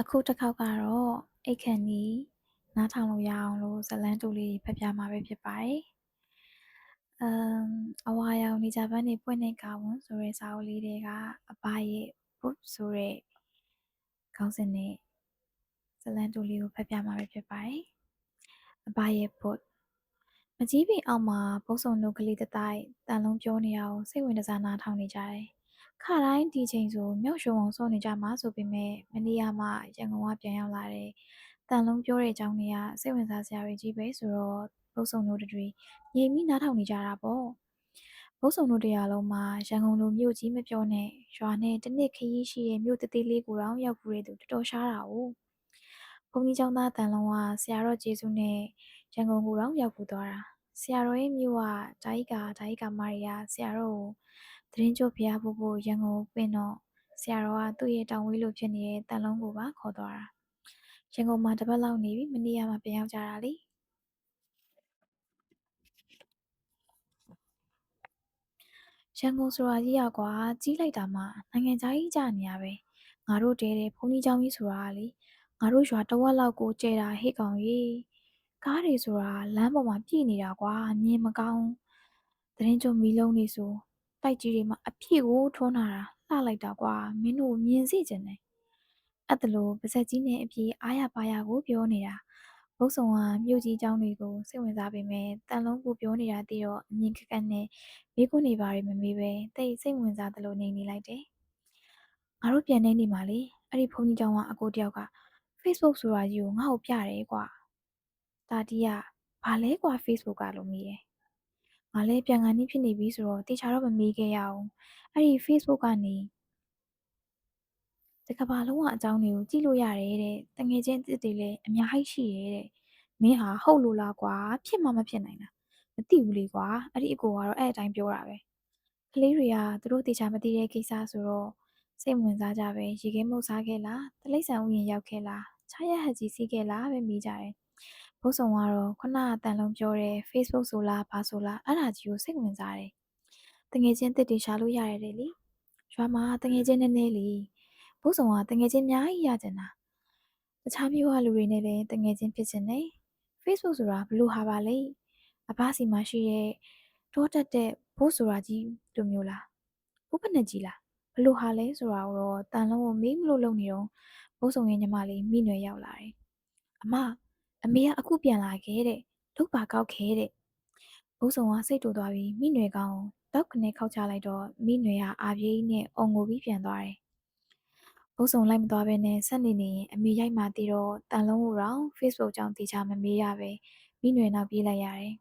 အခုတစ်ခေါက်ကတော့အိပ်ခန့်နီးနားထောင်လို့ရအောင်လို့ဇာတ်လမ်းတိုလေးတွေဖတ်ပြမှာပဲဖြစ်ပါတယ်။အဝါရောင်နေကြာပန်းတွေပွင့်တဲ့ကောင်ဝန်ဆိုတဲ့စာအုပ်လေးတွေကအဘရဲ့ဘုတ်ဆိုတဲ့ခေါင်းစဉ်နဲ့ဇာတ်လမ်းတိုလေးကိုဖတ်ပြမှာပဲဖြစ်ပါတယ်။အဘရဲ့ဘုတ်မကြီးပင်အောက်မှာဘုတ်ဆုံတို့ကလေးတတိုက်တန်လုံးပြောနေအောင်စိတ်ဝင်စားနားထောင်နေကြတယ်။ခါတိုင်းဒီချိန်ဆိုမြောက်ရွှေဝုံစောနေကြမှာဆိုပေမဲ့မနေ့ကမှရန်ကုန်ကပြန်ရောက်လာတဲ့တန်လုံးပြောတဲ့အကြောင်းတွေကစိတ်ဝင်စားစရာတွေကြီးပဲဆိုတော့ဘုတ်ဆုံတို့တွေငြိမ်ပြီးနားထောင်နေကြတာပေါ့ဘုတ်ဆုံတို့တရားလုံးမှာရန်ကုန်လိုမြို့ကြီးမပြောနဲ့ရွာနဲ့တစ်နှစ်ခရီးရှိတဲ့မြို့တသေးလေးကိုတော့ရောက်ဘူးတဲ့သူတော်တော်ရှားတာ哦ဘုန်းကြီးကျောင်းသားတန်လုံးကဆရာတော်ကျေးဇူးနဲ့ရန်ကုန်ကိုတော့ရောက်ဘူးသွားတာဆရာတော်ရဲ့မြို့ကဓာကြီးကာမတွေကဆရာတော်ကိုသတင်းကြိုဖျားဖို့ရန်ကုန်ကိုပင့်တော့ဆရာတော်ကသူ့ရဲ့တောင်ဝေးလိုဖြစ်နေတဲ့တန်လုံးကိုပါခေါ်သွားတာရန်ကုန်မှာတစ်ပတ်လောက်နေပြီမနေ့ကမှပြန်ရောက်ကြတာလေရန်ကုန်ဆိုတာကြီးอ่ะကွာကြီးလိုက်တာမှနိုင်ငံခြားကြီးကြာနေရပဲငါတို့တဲတဲ့ဘုန်းကြီးကျောင်းကြီးဆိုတာလေငါတို့ရွာတဝက်လောက်ကိုကျဲတာဟဲ့ကောင်ကြီးကားတွေဆိုတာလမ်းပေါ်မှာပြည့်နေတာကွာမြင်မကောင်းသတင်းကြိုမီလုံးနေဆိုတိုက်ကြီးတွေမှာအပြည့်ကိုထွန်းလာတာလှလိုက်တာကွာမင်းတို့မြင်စေချင်တယ်အဲ့ဒါလို့ပါဇက်ကြီးနဲ့အပြေအားရပါရကိုပြောနေတာဘုတ်ဆောင်ကမြို့ကြီးကျောင်းတွေကိုစိတ်ဝင်စားပေမဲ့တန်လုံးကိုပြောနေတာသိတော့အမြင်ခက်ခက်နဲ့မိခွန်းနေပါရီမမေးပဲတိတ်စိတ်ဝင်စားသလိုနေလိုက်တယ်ငါတို့ပြန်နေနေမှာလေအဲ့ဒီဘုန်းကြီးကျောင်းကအကိုတယောက်က Facebook ဆိုတာကြီးကိုငါ့ကိုပြတယ်ကွာတာတီးကဘာလဲကွာ Facebook ကလို့မေးတယ်ငါလည်းပြန်ကန်နီးဖြစ်နေပြီဆိုတော့တေချာတော့မမေးခဲ့ရအောင်အဲ့ဒီ Facebook ကနေတကဘာလုံးကအကြောင်းတွေကိုကြည့်လို့ရတယ်တဲ့တငယ်ချင်းအစ်စ်တွေလည်းအများကြီးရှိရဲ့တဲ့မင်းဟာဟုတ်လို့လားကွာဖြစ်မှမဖြစ်နိုင်တာမသိဘူးလေကွာအဲ့ဒီအကိုကတော့အဲ့အတိုင်းပြောတာပဲကလေးတွေကသူတို့တေချာမသိတဲ့ကိစ္စဆိုတော့စိတ်ဝင်စားကြပဲရေခဲမှုတ်စားခဲ့လားတလိษံဥယျာဉ်ရောက်ခဲ့လားခြားရဟတ်ကြီးစီးခဲ့လားပဲမေးကြတယ်ဘုတ်ဆောင်ကတော့ခုနအတန်လုံးပြောတဲ့ Facebook ဆိုလားဘာဆိုလားအဲ့ဒါကြီးကိုစိတ်ဝင်စားတယ်တငယ်ချင်းတစ်တွေရှာလို့ရတယ်လေရွာမှာတငယ်ချင်းနည်းနည်းလေဘုတ်ဆောင်ကတငယ်ချင်းအများကြီးရကျင်တာတခြားမျိုးကလူတွေနဲ့လည်းတငယ်ချင်းဖြစ်ချင်တယ် Facebook ဆိုတာဘလို့ဟာပါလဲအဘစီမှာရှိရဲ့တောတက်တဲ့ဘိုးဆိုတာကြီးလိုမျိုးလားဘိုးဖက်နှက်ကြီးလားဘလို့ဟာလဲဆိုတာကိုတော့တန်လုံးကိုမေးမလို့လုံနေတော့ဘိုးဆောင်ရဲ့ညီမလေးမိနွယ်ရောက်လာတယ်အမအမေကအခုပြန်လာခဲ့တဲ့လုတ်ပါကောက်ခဲတဲ့ဘိုးဆောင်ကစိတ်တူသွားပြီးမိနွယ်ကောင်ကိုတောက်ခနဲ့ခောက်ချလိုက်တော့မိနွယ်ကအာပြေးနဲ့အုံငိုပြီးပြန်သွားတယ်ဘုတ်ဆောင်လိုက်မသွားဘဲနဲ့ဆက်နေရင်အမေရိုက်မှတီတော့တန်လုံးကိုတော့ Facebook ကြောင့်တေချာမမေးရပဲမိနွယ်နောက်ပြေးလိုက်ရတယ်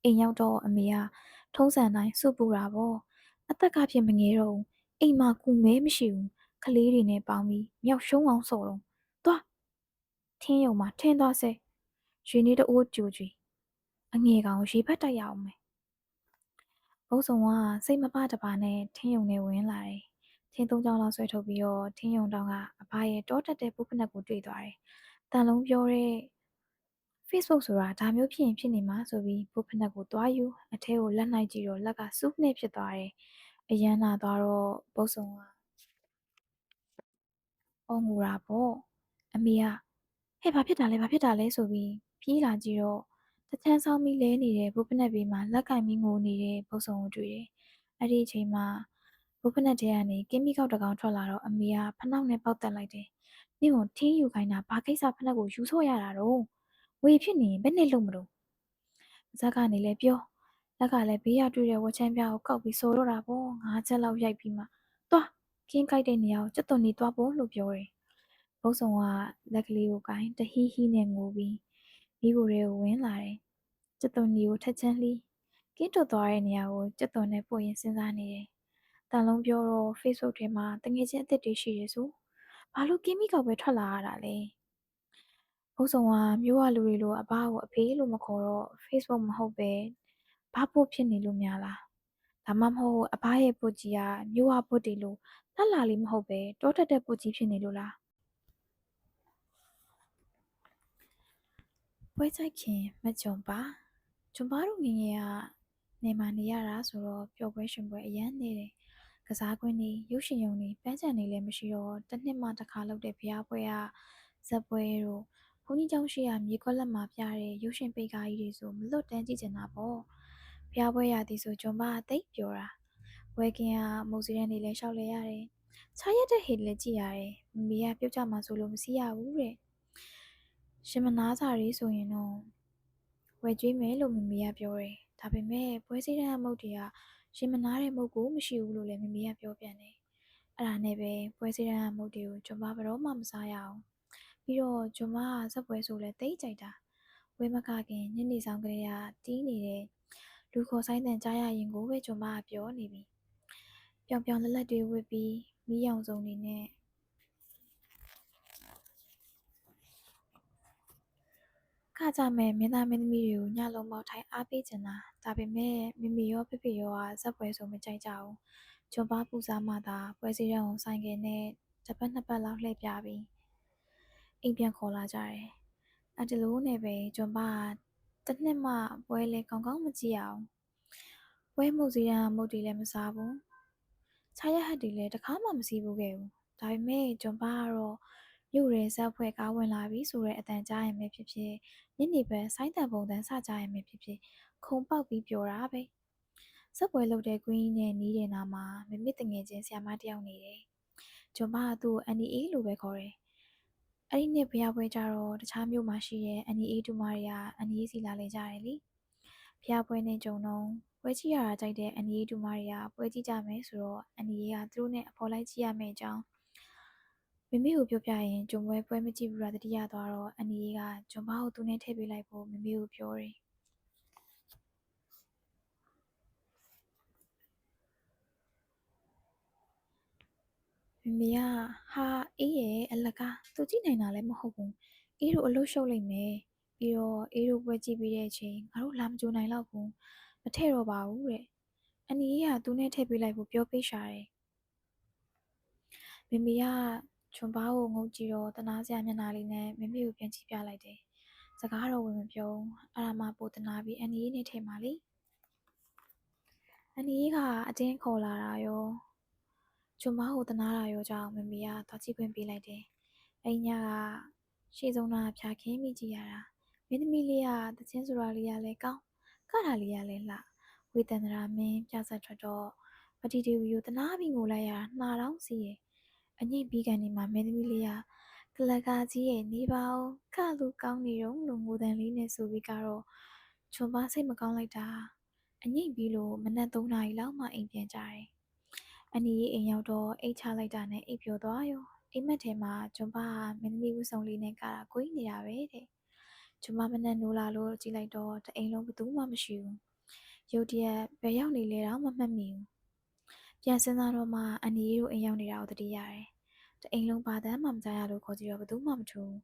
အိမ်ရောက်တော့အမေကထုံးစံတိုင်းစုပူတာပေါ့အသက်ကဖြင့်မငယ်တော့ဘူးအိမ်မှာကူမဲမရှိဘူးကလေးတွေနဲ့ပေါင်းပြီးမြောက်ရှုံးအောင်စော်တော့သွားထင်းယုံမှာထင်းသွားဆဲရွေနေတအိုးကြိုကြွေအငယ်ကောင်ရေဘတ်တိုက်ရအောင်မယ်ဘုတ်ဆောင်ကစိတ်မပတပါနဲ့ထင်းယုံနဲ့ဝင်လာတယ်ထင်းသုံးချောင်းလောက်ဆွဲထုတ်ပြီးတော့ထင်းယုံတောင်ကအဘရဲ့တောတက်တဲ့ပုဖနက်ကိုတွေ့သွားတယ်တန်လုံးပြောတဲ့ Facebook ဆိုတာဒါမျိုးဖြစ်ရင်ဖြစ်နေမှာဆိုပြီးပုဖနက်ကိုသွားယူအထဲကိုလက်နိုင်ကြည့်တော့လက်ကစူးနှဲ့ဖြစ်သွားတယ်အရန်နာသွားတော့ဘုတ်ဆောင်ကအော်ငိုတာပေါ့အမေကဟဲ့ဘာဖြစ်တာလဲဆိုပြီးပြေးလာကြည့်တော့တချမ်းဆောင်ပြီးလဲနေတဲ့ပုဖနက်ဘေးမှာလက်ကင်ပြီးငိုနေတဲ့ဘုတ်ဆောင်ကိုတွေ့တယ်အဲ့ဒီအချိန်မှာပုဖနက်ထဲကနေကင်းမီကောက်တကောင်ထွက်လာတော့အမေကဖနှောက်နဲ့ပေါက်တက်လိုက်တယ်နင့်ကိုထင်းယူခိုင်းတာဘာကိစ္စဖနှက်ကိုယူဆော့ရတာတော့ဝေဖြစ်နေရင်ဘယ်နဲ့လုံမလို့ဇက်ကနေလဲပြောလက်ကလည်းဘေးရတွေ့တဲ့ဝက်ချမ်းပြားကိုကောက်ပြီးစော်တော့တာပေါ့၅ချက်လောက်ရိုက်ပြီးမှသွားခင်းကြိုက်တဲ့နေရာကိုကြက်သွန်နေသွားဖို့လို့ပြောတယ်ဘုတ်ဆောင်ကလက်ကလေးကိုကိုင်းတဟီးဟီးနဲ့ငိုပြီးမိဖို့တွေကိုဝင်လာတယ်ကြက်သွန်ဒီကိုထက်ချမ်းလီကင်းထွက်သွားတဲ့နေရာကိုကြက်သွန်နဲ့ပို့ရင်စဉ်းစားနေတယ်တန်လုံးပြောတော့ Facebook ထဲမှာတငယ်ချင်းအစ်စ်တွေရှိရဲဆိုဘာလို့ကင်းမိကောက်ပဲထွက်လာရတာလဲဘုတ်ဆောင်ကမျိုးရလူတွေလိုအဘကိုအဖေလို့မခေါ်တော့ Facebook မဟုတ်ပဲဘာဖို့ဖြစ်နေလို့များလားဒါမှမဟုတ်အဘရဲ့ပုတ်ကြီးကမျိုးရပုတ်တွေလို့လှလှလေးမဟုတ်ပဲတောတက်တဲ့ပုတ်ကြီးဖြစ်နေလို့လားပွဲကြိုက်ခင်မကြုံပါဂျွန်ပါတို့ငငယ်ကနေမှနေရတာဆိုတော့ပျော်ပွဲရှင်ပွဲအရန်နေတယ် ကစားကွင်းတွေရုပ်ရှင်ရုံတွေပန်းခြံတွေလည်းမရှိတော့တစ်နှစ်မှတစ်ခါလုပ်တဲ့ဘုရားပွဲကဇက်ပွဲတို့ဘုန်းကြီးကျောင်းရှိရာမြေကွက်လက်မှာပြတဲ့ရုပ်ရှင်ပိတ်ကားကြီးတွေဆိုမလွတ်တမ်းကြည့်ချင်တာပေါ့ဘုရားပွဲရသည်ဆိုကျွန်မသိပ်ပျော်တာဝဲကင်းကမုတ်စီရန်တွေလည်းရှောက်လဲရတယ်ခြားရက်တဲ့ဟေတွေလည်းကြည့်ရတယ်မမေကပြုတ်ကြမှာဆိုလို့မစီးရဘူးတဲ့ရှင်မနာစာတွေဆိုရင်တော့ဝယ်ကျွေးမယ်လို့မမေကပြောတယ်ဒါပေမဲ့ပွဲစည်းတန်းအမုတ်တွေကရှင်မနာတဲ့မုတ်ကိုမရှိဘူးလို့လည်းမမေကပြောပြန်တယ်အဲ့ဒါနဲ့ပဲပွဲစည်းတန်းအမုတ်တွေကိုကျွန်မဘယ်တော့မှမစားရအောင်ပြီးတော့ကျွန်မကဇက်ပွဲဆိုလဲတိတ်ကြိုက်တာဝဲမကခင်ညနေဆောင်ကလေးကတီးနေတဲ့လူခေါ်ဆိုင်တန်ကြားရရင်ကိုပဲကျွန်မကပြောနေပြီပြောင်ပြောင်လက်လက်တွေဝစ်ပြီးမီးရောင်စုံတွေနဲ့ခကြမဲ့မင်းသားမင်းသမီးတွေကိုညလုံးပေါက်ထိုင်အားပေးချင်တာဒါပေမဲ့မမေရောဖေဖေရောကဇက်ပွဲဆိုမကြိုက်ကြဘူးကျွန်မပူစားမှသာပွဲစည်းတန်းကိုဆိုင်ကယ်နဲ့တစ်ပတ်နှစ်ပတ်လောက်လှည့်ပြပြီးအိမ်ပြန်ခေါ်လာကြတယ်အဲ့ဒီလိုနဲ့ပဲကျွန်မကတစ်နှစ်မှပွဲလဲကောင်းကောင်းမကြည့်အောင်ပွဲမှုစည်းတန်းမုတ်တွေလည်းမစားဘူးခြားရဟတ်တွေလည်းတစ်ခါမှမစီးဘူးခဲ့ဘူးဒါပေမဲ့ကျွန်မကတော့မြို့ရဲဇက်ဖွဲ့ကားဝင်လာပြီဆိုတဲ့အတန်ကြားရင်ပဲဖြစ်ဖြစ်ညနေဘက်ဆိုင်းတန်ပုံတန်စကြရင်ပဲဖြစ်ဖြစ်ခုံပေါက်ပြီးပျော်တာပဲဇက်ပွဲလုပ်တဲ့ကွင်းကြီးနဲ့နီးတဲ့နားမှာမမစ်တငယ်ချင်းဆရာမတစ်ယောက်နေတယ်ကျွန်မကသူ့ကိုအန်နီအေးလို့ပဲခေါ်တယ်အဲ့ဒီနှစ်ဘုရားပွဲကြတော့တခြားမြို့မှာရှိတဲ့အန်နီအေးတူမတွေကအန်နီအေးစီလာလေကြတယ်လေဘုရားပွဲနဲ့ကြုံတော့ပွဲကြည့်ရတာကြိုက်တဲ့အန်နီအေးတူမတွေကပွဲကြည့်ကြမယ်ဆိုတော့အန်နီအေးကသူတို့နဲ့အဖော်လိုက်ကြည့်ရမယ့်အကြောင်းမမေကိုပြောပြရင်ဂျုံပွဲမကြည့်ဘူးလားတတိယသွားတော့အန်နီအေးကဂျုံမကိုသူနဲ့ထည့်ပေးလိုက်ဖို့မမေကိုပြောတယ်မမေကဟာအေးရဲ့အလကားသူကြည့်နိုင်တာလည်းမဟုတ်ဘူးအေးတို့အလုပ်ရှုပ်လိုက်မယ်ပြီးတော့အေးတို့ပွဲကြည့်ပြီးတဲ့အချိန်ငါတို့လာမကြိုနိုင်တော့ဘူးမထည့်တော့ပါဘူးတဲ့အန်နီအေးကသူနဲ့ထည့်ပေးလိုက်ဖို့ပြောပေးရှာတယ်မမေကချွန်ပါကိုငုံကြည့်တော့တနာစရာမျက်နှာလေးနဲ့မမေကိုပြန်ကြည့်ပြလိုက်တယ်စကားတော့ဝင်မပြောအဲ့ဒါမှပိုတနာပြီးအန်နီအေးနဲ့ထည့်ပါလေအန်နီအေးကအတင်းခေါ်လာတာရောချွန်ပါကိုတနာတာရောကြောင့်မမေကသွားကြည့်ခွင့်ပေးလိုက်တယ်အဲ့ညကရှေ့ဆုံးသားဖြာခင်းမိကြည့်ရတာမင်းသမီးလေးကတချင်းဆိုတာလေးကလည်းကောင်းကတာလေးကလည်းလှဝေတန္တရာမင်းပြဆက်ထွက်တော့ပတိဒေဝီကိုတနာပြီးငိုလိုက်ရနှာတောင်းစီရဲ့အငိမ့်ပြီးကန်ဒီမှာမင်းသမီးလေးကကလကာကြီးရဲ့နေပါဦးခလူကောင်းနေတော့လို့ငိုတန်လေးနဲ့ဆိုပြီးကတော့ချွန်ပါစိတ်မကောင်းလိုက်တာအငိမ့်ပြီးလို့မနက်3 နာရီလောက်မှအိမ်ပြန်ကြတယ်အန်နီရဲ့အိမ်ရောက်တော့အိတ်ချလိုက်တာနဲ့အိပ်ပျော်သွားရောအိမ်မက်ထဲမှာဂျွန်ပါကမင်းသမီးဝတ်စုံလေးနဲ့ကတာကိုင်းနေတာပဲတဲ့ဂျွန်ပါမနဲ့နိုးလာလို့ကြည့်လိုက်တော့တအိမ်လုံးဘသူမှမရှိဘူးရုတ်တရက်ဘယ်ရောက်နေလဲတော့မမှတ်မိဘူးပြန်စဉ်းစားတော့မှအန်နီတို့အိမ်ရောက်နေတာကိုသတိရတယ်တအိမ်လုံးဘာတမ်းမှမကြားရလို့ခေါ်ကြည့်တော့ဘသူမှမထူး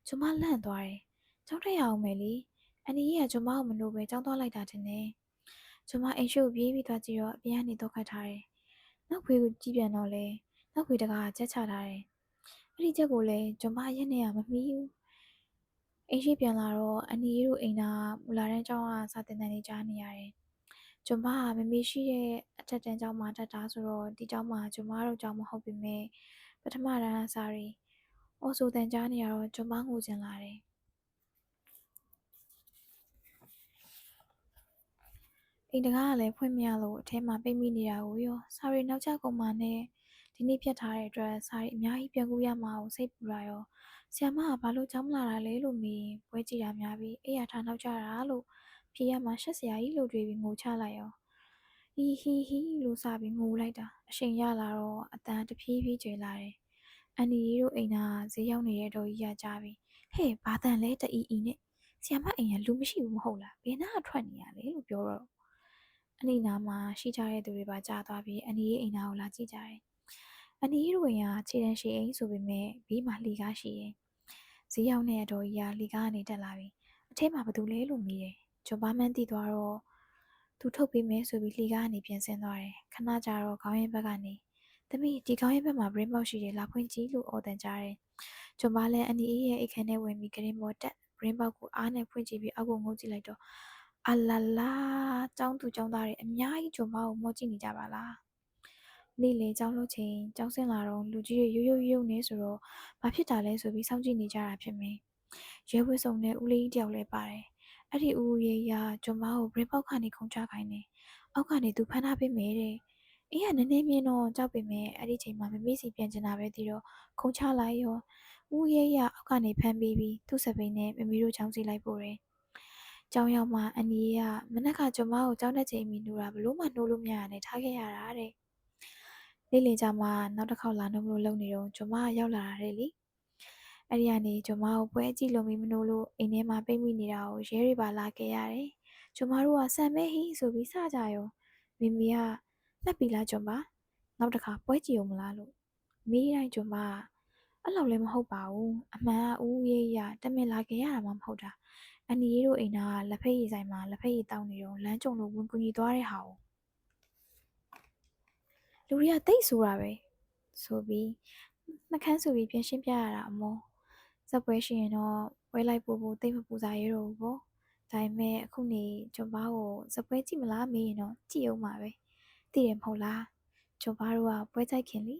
ဂျွန်ပါလန့်သွားတယ်ကျောင်းထက်ရအောင်မယ်လေအန်နီကဂျွန်ပါကိုမလို့ပဲကျောင်းသွားလိုက်တာတင်တယ်ဂျွန်ပါအိမ်ရှို့ပြေးပြီးသွားကြည့်တော့အပြင်ကနေတော့ခတ်ထားတယ်နောက်ခွေးကိုကြည့်ပြန်တော့လေနောက်ခွေတကားကချက်ချထားတယ်အဲ့ဒီချက်ကိုလည်းဂျွန်ပါရက်နေရမမီးဘူးအိမ်ရှိပြန်လာတော့အန်နီတို့အိမ်သားမူလာတန်းကျောင်းကစာတင်တန်းနေကြားနေရတယ်ဂျွန်ပါကမမေရှိတဲ့အထက်တန်းကျောင်းမှာတက်တာဆိုတော့ဒီကျောင်းမှာဂျွန်ပါတို့ကျောင်းမဟုတ်ပေမဲ့ပထမတန်းအစားရီအော်ဆိုတန်ကြားနေရတော့ဂျွန်ပါငိုချင်လာတယ်အိမ်တကားကလည်းဖွင့်မရလို့အထဲမှာပိတ်မိနေတာကိုရောစာရီနောက်ကျကုန်မှနဲ့ဒီနေ့ဖြတ်ထားတဲ့အတွက်စာရီအများကြီးပြန်ကူးရမှာကိုစိတ်ပူတာရောဆရာမကဘာလို့ကျောင်းမလာတာလဲလို့မေးပွဲကြည့်တာများပြီးအိယာထားနောက်ကျတာလို့ဖြေရမှာရှက်စရာကြီးလို့တွေးပြီးငိုချလိုက်ရောဟီဟီဟီလို့စပြီးငိုလိုက်တာအချိန်ရလာတော့အတန်တဖြည်းဖြည်းကျွေလာတယ်အန်ဒီတို့အိမ်သားဈေးရောက်နေတဲ့တော်ကြီးကကြားပြီးဟဲ့ဘာတန်လဲတအီအီနဲ့ဆရာမအိမ်ကလူမရှိဘူးမဟုတ်လားဘယ်နာထွက်နေရလဲလို့ပြောတော့အနီနာမှာရှိကြတဲ့သူတွေပါကြားသွားပြီးအန်ဒီရဲ့အိမ်သားကိုလာကြည့်ကြတယ်အန်ဒီတို့အိမ်ကခြေတန်းရှိအိမ်ဆိုပေမဲ့ဘေးမှာလှီကားရှိတယ်ဈေးရောက်တဲ့အတော်ကြီးကလှီကားကနေတက်လာပြီးအထဲမှာဘာတူလဲလို့မေးတယ်ဂျွန်ပါမန်းတီသွားတော့သူထုတ်ပေးမယ်ဆိုပြီးလှီကားကနေပြန်ဆင်းသွားတယ်ခဏကြာတော့ခေါင်းရင်းဘက်ကနေသမီးဒီခေါင်းရင်းဘက်မှာ brain box ရှိတယ်လာဖွင့်ကြည့်လို့အော်တန်ကြားတယ်ဂျွန်ပါလည်းအန်ဒီအေးရဲ့အိတ်ခမ်းထဲဝင်ပြီးဂရင်ပေါ်တက် brain box ကိုအားနဲ့ဖွင့်ကြည့်ပြီးအောက်ကိုငုံကြည့်လိုက်တော့အလာလာကျောင်းသူကျောင်းသားတွေအများကြီးဂျွန်ပါကိုမော့ကြည့်နေကြပါလား နေ့လည်ကျောင်းလွှတ်ချိန်ကျောင်းဆင်းလာတော့လူကြီးတွေရုတ်နေဆိုတော့ဘာဖြစ်တာလဲဆိုပြီးစောင့်ကြည့်နေကြတာဖြစ်မယ်။ရဲဝတ်စုံနဲ့ဦးလေးကြီးတယောက်လည်းပါတယ်။အဲ့ဒီဦးရေးရကျွန်မကိုဘရင်ပေါက်ခါနေခုန်ချခိုင်းတယ်။အောက်ကနေသူဖမ်းထားပေးမယ်တဲ့။အေးကနည်းနည်းမြင်တော့ကြောက်ပေမဲ့အဲ့ဒီချိန်မှာမမေ့စီပြန်ကျင်တာပဲဒီတော့ခုန်ချလိုက်ရောဦးရေးရအောက်ကနေဖမ်းပြီးသူ့စပိန်နဲ့မမီတို့ချောင်းစီလိုက်ပို့တယ်။ကျောင်းရောက်မှအန်ဒီကမနက်ကကျွန်မကိုကျောင်းတက်ချိန်မီနှိုးတာဘလို့မှနှိုးလို့မရနဲ့ထားခဲ့ရတာတဲ့။နေ့လည်ကြမှာနောက်တစ်ခေါက်လာနှုတ်လို့လုံနေတော့ကျွန်မရောက်လာတာလေ။အဲ့ဒီကနေကျွန်မကိုပွဲကြည့်လို့မနှိုးလို့အိမ်ထဲမှာပိတ်မိနေတာကိုရဲတွေပါလာခဲ့ရတယ်။ကျွန်မတို့ကဆန်မဲဟီဆိုပြီးစကြရောမိမိကနှက်ပြီလားကျွန်မနောက်တစ်ခါပွဲကြည့်အောင်မလားလို့မိတိုင်းကျွန်မအဲ့လောက်လည်းမဟုတ်ပါဘူးအမှန်ကဦးရေးရတမင်လာခဲ့ရတာမှမဟုတ်တာအန်ဒီတို့အိမ်သားကလက်ဖက်ရည်ဆိုင်မှာလက်ဖက်ရည်တောင်းနေတော့လမ်းကြုံလို့ဝင်ကူညီသွားတဲ့ဟာကိုလူတွေကတိတ်ဆိုတာပဲဆိုပြီးနှကန်းဆိုပြီးပြန်ရှင်းပြရတာအမောဇက်ပွဲရှိရင်တော့ပွဲလိုက်ပို့ဖို့တိတ်မပူစားရတော့ဘူးပေါ့ဒါပေမဲ့အခုနေကျွန်မကိုဇက်ပွဲကြည့်မလားမေးရင်တော့ကြည့်အောင်ပါပဲသိတယ်မဟုတ်လားကျွန်မတို့ကပွဲကြိုက်ခင်လी